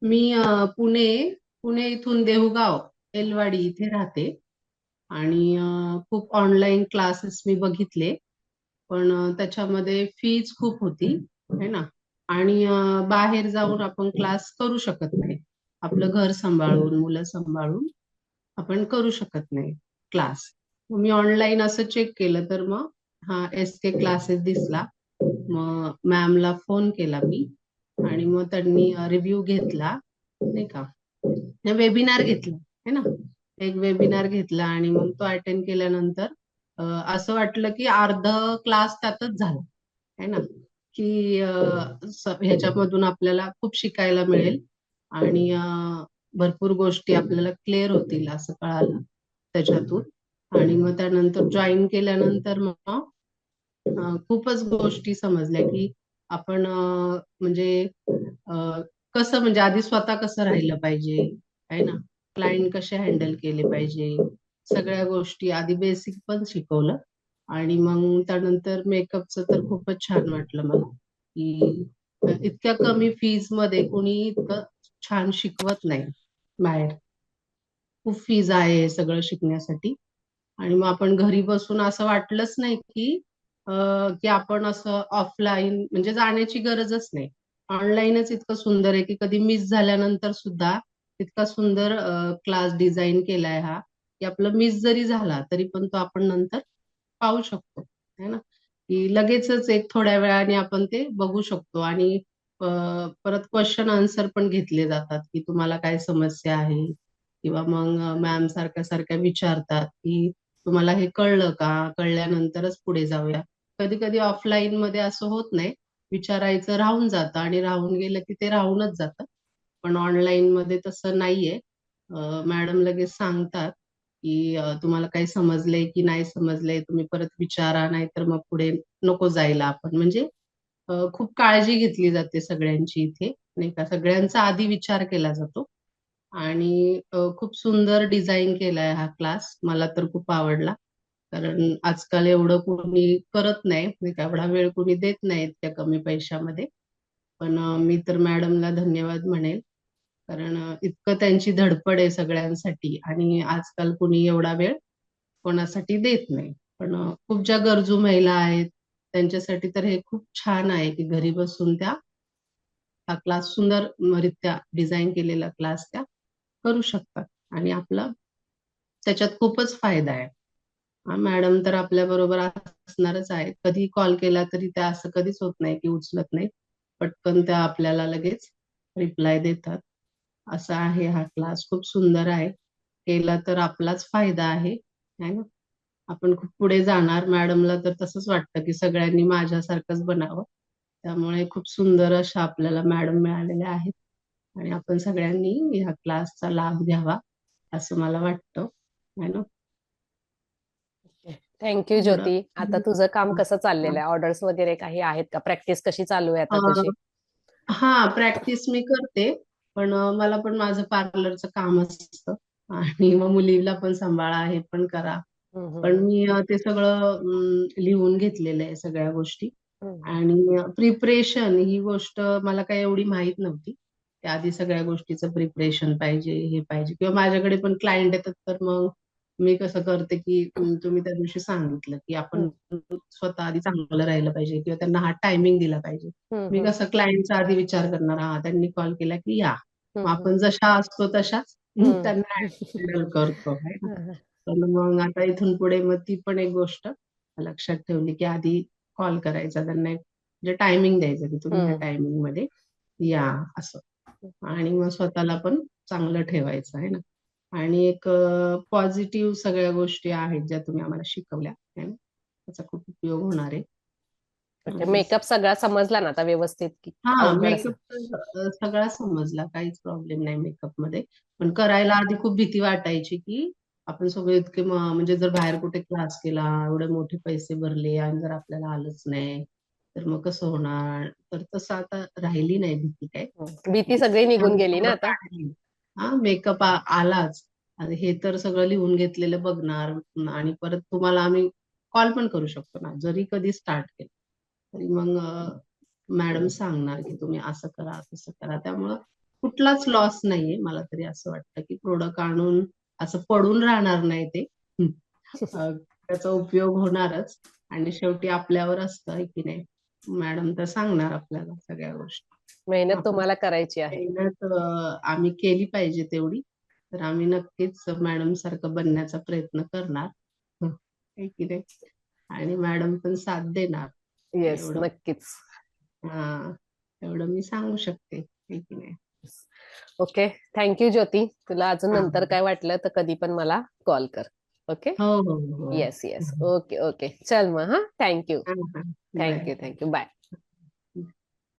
मी पुणे पुणे इथून देऊळगाव एलवाडी इथे राहते. आणि खूप ऑनलाईन क्लासेस मी बघितले. पण त्याच्यामध्ये फीज खूप होती, है ना. आणि बाहेर जाऊन आपण क्लास करू शकत नाही. आपलं घर सांभाळून मुलं सांभाळून आपण करू शकत नाही क्लास. मी ऑनलाईन असं चेक केलं तर मग हा SK क्लासेस दिसला. मग मॅमला फोन केला मी, आणि मग त्यांनी रिव्ह्यू घेतला, नाही का. वेबिनार घेतला, है ना. एक वेबिनार घेतला आणि मग तो अटेंड केल्यानंतर असं वाटलं की अर्ध क्लास त्यातच झाला, है ना. की ह्याच्यामधून आपल्याला खूप शिकायला मिळेल. आणि भरपूर गोष्टी आपल्याला क्लिअर होतील असं कळालं त्याच्यातून. आणि मग त्यानंतर जॉईन केल्यानंतर मग खूपच गोष्टी समजल्या की आपण म्हणजे कसं, म्हणजे आधी स्वतः कसं राहिलं पाहिजे, आहे ना. क्लायंट कसे हँडल केले पाहिजे, सगळ्या गोष्टी आधी बेसिक पण शिकवलं. आणि मग त्यानंतर मेकअपचं तर खूपच छान वाटलं मला की इतक्या कमी फीज मध्ये कोणी इतकं छान शिकवत नाही बाहेर. खूप फीज आहे हे सगळं शिकण्यासाठी. आणि मग आपण घरी बसून असं वाटलंच नाही की आपण असं ऑफलाईन म्हणजे जाण्याची गरजच नाही. ऑनलाईनच इतकं सुंदर आहे की कधी मिस झाल्यानंतर सुद्धा इतका सुंदर क्लास डिझाईन केलाय हा, की आपलं मिस जरी झाला तरी पण तो आपण नंतर पाहू शकतो, है ना. की लगेचच एक थोड्या वेळाने आपण ते बघू शकतो. आणि परत क्वेश्चन आन्सर पण घेतले जातात की तुम्हाला काय समस्या आहे. किंवा मग मॅम सारख्या सारख्या विचारतात की तुम्हाला हे कळलं का, कळल्यानंतरच पुढे जाऊया. कधी कधी ऑफलाईन मध्ये असं होत नाही, विचारायचं राहून जातं आणि राहून गेलं की ते राहूनच जातं. पण ऑनलाईन मध्ये तसं नाहीये. मॅडम लगेच सांगतात की तुम्हाला काही समजलंय की नाही समजलंय, तुम्ही परत विचारा, नाही तर मग पुढे नको जायला आपण. म्हणजे खूप काळजी घेतली जाते सगळ्यांची इथे, नाही का. सगळ्यांचा आधी विचार केला जातो. आणि खूप सुंदर डिझाईन केलाय हा क्लास. मला तर खूप आवडला. कारण आजकाल एवढं कोणी करत नाही, नाही का. एवढा वेळ कोणी देत नाही त्या कमी पैशामध्ये. पण मी तर मॅडमला धन्यवाद म्हणेल. कारण इतकं त्यांची धडपड आहे सगळ्यांसाठी, आणि आजकाल कोणी एवढा वेळ कोणासाठी देत नाही. पण खूप ज्या गरजू महिला आहेत त्यांच्यासाठी तर हे खूप छान आहे की घरी बसून त्या हा क्लास सुंदररित्या डिझाईन केलेला क्लास त्या करू शकतात. आणि आपला त्याच्यात खूपच फायदा आहे. मॅडम तर आपल्या बरोबर असणारच आहेत. कधी कॉल केला तरी त्या असं कधीच होत नाही की उचलत नाही. पटकन त्या आपल्याला लगेच रिप्लाय देतात. असा आहे हा क्लास. खूप सुंदर आहे. केला तर आपलाच फायदा आहे ना. आपण खूप पुढे जाणार. मॅडमला तर तसंच वाटतं की सगळ्यांनी माझ्यासारखंच बनावं. त्यामुळे खूप सुंदर अशा आपल्याला मॅडम मिळालेल्या आहेत. आणि आपण सगळ्यांनी ह्या क्लासचा लाभ घ्यावा असं मला वाटतं, है ना. थँक्यू एवढं. ज्योती. आता तुझं काम कसं चाललेलं आहे? ऑर्डर्स वगैरे काही आहेत का? प्रॅक्टिस कशी चालू आहे आता तुझी? हा, प्रॅक्टिस मी करते. पण मला पण माझं पार्लरचं काम असतं. आणि मग मुलीला पण सांभाळा, हे पण करा. हम्म, पण हम्म, मी ते सगळं लिहून घेतलेलं आहे सगळ्या गोष्टी. हम्म, आणि प्रिपरेशन ही गोष्ट मला काही एवढी माहित नव्हती. त्याआधी सगळ्या गोष्टीचं प्रिपरेशन पाहिजे, हे पाहिजे. किंवा माझ्याकडे पण क्लायंट येतात तर मग मी कसं करते की तुम्ही त्या दिवशी सांगितलं की आपण हम्म, स्वतः आधी चांगलं राहिलं पाहिजे किंवा त्यांना हा टायमिंग दिला पाहिजे. हम्म, मी हम्म, कसं क्लायंटचा आधी विचार करणार, हा त्यांनी कॉल केला की या. मग हम्म, आपण जशा असतो तशाच हम्म, त्यांना हँडल करतो, है ना. हम्म. पण मग आता इथून पुढे मग ती पण एक गोष्ट लक्षात ठेवली की आधी कॉल करायचा त्यांना, एक म्हणजे टायमिंग द्यायचं की तुम्ही ह्या हम्म. टायमिंग मध्ये या, असं. आणि मग स्वतःला पण चांगलं ठेवायचं, आहे ना. आणि एक पॉझिटिव्ह सगळ्या गोष्टी आहेत ज्या तुम्ही आम्हाला शिकवल्या, है ना. त्याचा खूप उपयोग होणार आहे. ओके, आणि मेकअप सगळा समजला ना आता व्यवस्थित की हा, अवघड असं? मेकअप सगळा समजला, काहीच प्रॉब्लेम नाही मेकअप मध्ये. पण करायला आधी खूप भीती वाटायची की आपण सगळे इतके म्हणजे जर बाहेर कुठे क्लास केला, एवढे मोठे पैसे भरले आणि जर आपल्याला आलंच नाही तर मग कसं होणार. तर तसं आता राहिली नाही भीती काय. भीती सगळी निघून गेली ना आता? हा, मेकअप आलाच. आणि हे तर सगळं लिहून घेतलेलं बघणार. आणि परत तुम्हाला आम्ही कॉल पण करू शकतो ना, जरी कधी स्टार्ट केलं तरी मग मॅडम सांगणार की तुम्ही असं करा तसं करा. त्यामुळं कुठलाच लॉस नाहीये. मला तरी असं वाटतं की प्रोडक्ट आणून असं पडून राहणार नाही ते. त्याचा उपयोग होणारच आणि शेवटी आपल्यावर असतं आहे की नाही. मॅडम तर सांगणार आपल्याला सगळ्या गोष्टी. मेहनत आपण तुम्हाला करायची आहे. मेहनत आम्ही केली पाहिजे तेवढी. तर आम्ही नक्कीच मॅडम सारखं बनण्याचा प्रयत्न करणार. आहे की नाही. आणि मॅडम पण साथ देणार. येस, एवढं नक्कीच. हा एवढं मी सांगू शकते. आहे की नाही. ओके, थँक्यू ज्योती. तुला अजून हा नंतर काय वाटलं तर कधी पण मला कॉल कर. ओके. हो हो हो येस येस, ओके ओके, चल मग. हा, थँक्यू. हा, हा. Thank you bye. Thank you, bye.